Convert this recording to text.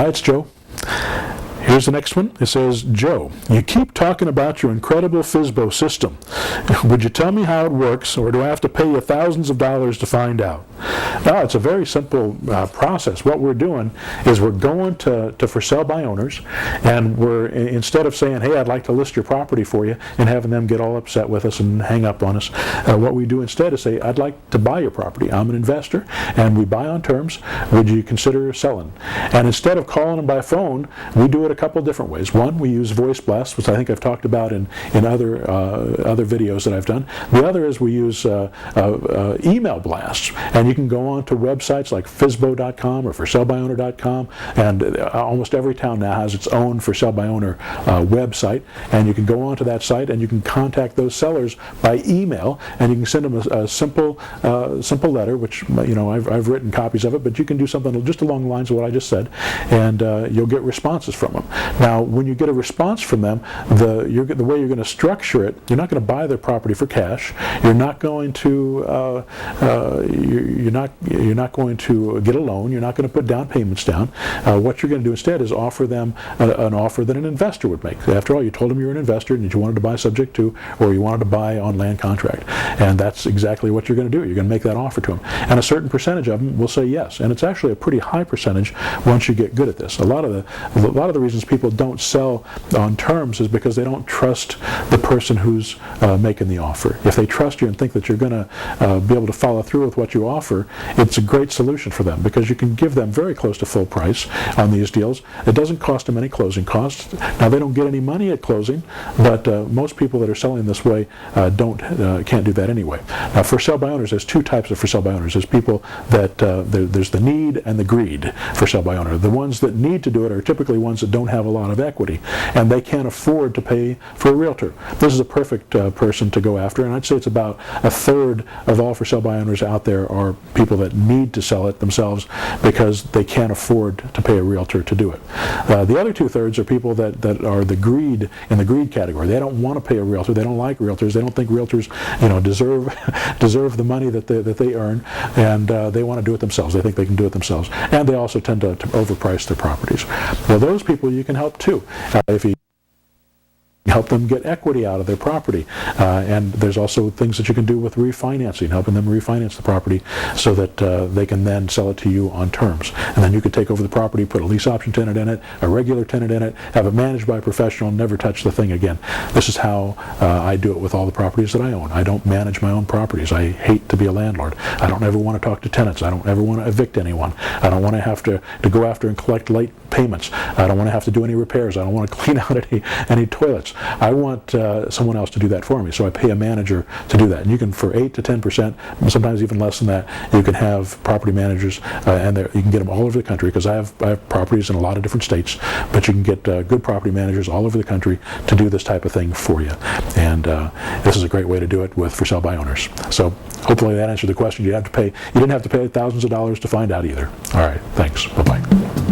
Hi, it's Joe. Here's the next one. It says, Joe, you keep talking about your incredible FSBO system. Would you tell me how it works, or do I have to pay you thousands of dollars to find out? No, it's a very simple process. What we're doing is we're going to for sale by owners, and we're, instead of saying, hey, I'd like to list your property for you, and having them get all upset with us and hang up on us, what we do instead is say, I'd like to buy your property. I'm an investor, and we buy on terms. Would you consider selling? And instead of calling them by phone, we do it a couple different ways. One, we use voice blasts, which I think I've talked about in other videos that I've done. The other is we use email blasts, and you can go on to websites like FSBO.com or ForSaleByOwner.com, and almost every town now has its own For Sale by Owner website, and you can go onto that site and you can contact those sellers by email, and you can send them a simple letter, which I've written copies of it, but you can do something just along the lines of what I just said, and you'll get responses from them. Now, when you get a response from them, the way you're going to structure it, you're not going to buy their property for cash. You're not going to you're not going to get a loan. You're not going to put down payments down. What you're going to do instead is offer them an offer that an investor would make. After all, you told them you're an investor and that you wanted to buy subject to, or you wanted to buy on land contract, and that's exactly what you're going to do. You're going to make that offer to them, and a certain percentage of them will say yes, and it's actually a pretty high percentage once you get good at this. A lot of the reasons people don't sell on terms is because they don't trust the person who's making the offer. If they trust you and think that you're going to be able to follow through with what you offer, it's a great solution for them, because you can give them very close to full price on these deals. It doesn't cost them any closing costs. Now, they don't get any money at closing, but most people that are selling this way can't do that anyway. Now, for sale by owners, there's two types of for sale by owners. There's people that there's the need and the greed for sale by owner. The ones that need to do it are typically ones that don't have a lot of equity, and they can't afford to pay for a realtor. This is a perfect person to go after, and I'd say it's about a third of all for sale by owners out there are people that need to sell it themselves because they can't afford to pay a realtor to do it. The other 2/3 are people that are in the greed category. They don't want to pay a realtor. They don't like realtors. They don't think realtors deserve the money that they earn, and they want to do it themselves. They think they can do it themselves, and they also tend to overprice their properties. Well, those people you can help too. If you help them get equity out of their property. And there's also things that you can do with refinancing, helping them refinance the property so that they can then sell it to you on terms. And then you could take over the property, put a lease option tenant in it, a regular tenant in it, have it managed by a professional, never touch the thing again. This is how I do it with all the properties that I own. I don't manage my own properties. I hate to be a landlord. I don't ever want to talk to tenants. I don't ever want to evict anyone. I don't want to have to go after and collect late payments. I don't want to have to do any repairs. I don't want to clean out any toilets. I want someone else to do that for me, so I pay a manager to do that. And you can, for 8 to 10%, sometimes even less than that, you can have property managers, and you can get them all over the country, because I have properties in a lot of different states, but you can get good property managers all over the country to do this type of thing for you. And this is a great way to do it with for sale by owners. So hopefully that answered the question. You didn't have to pay thousands of dollars to find out either. All right, thanks. Bye-bye.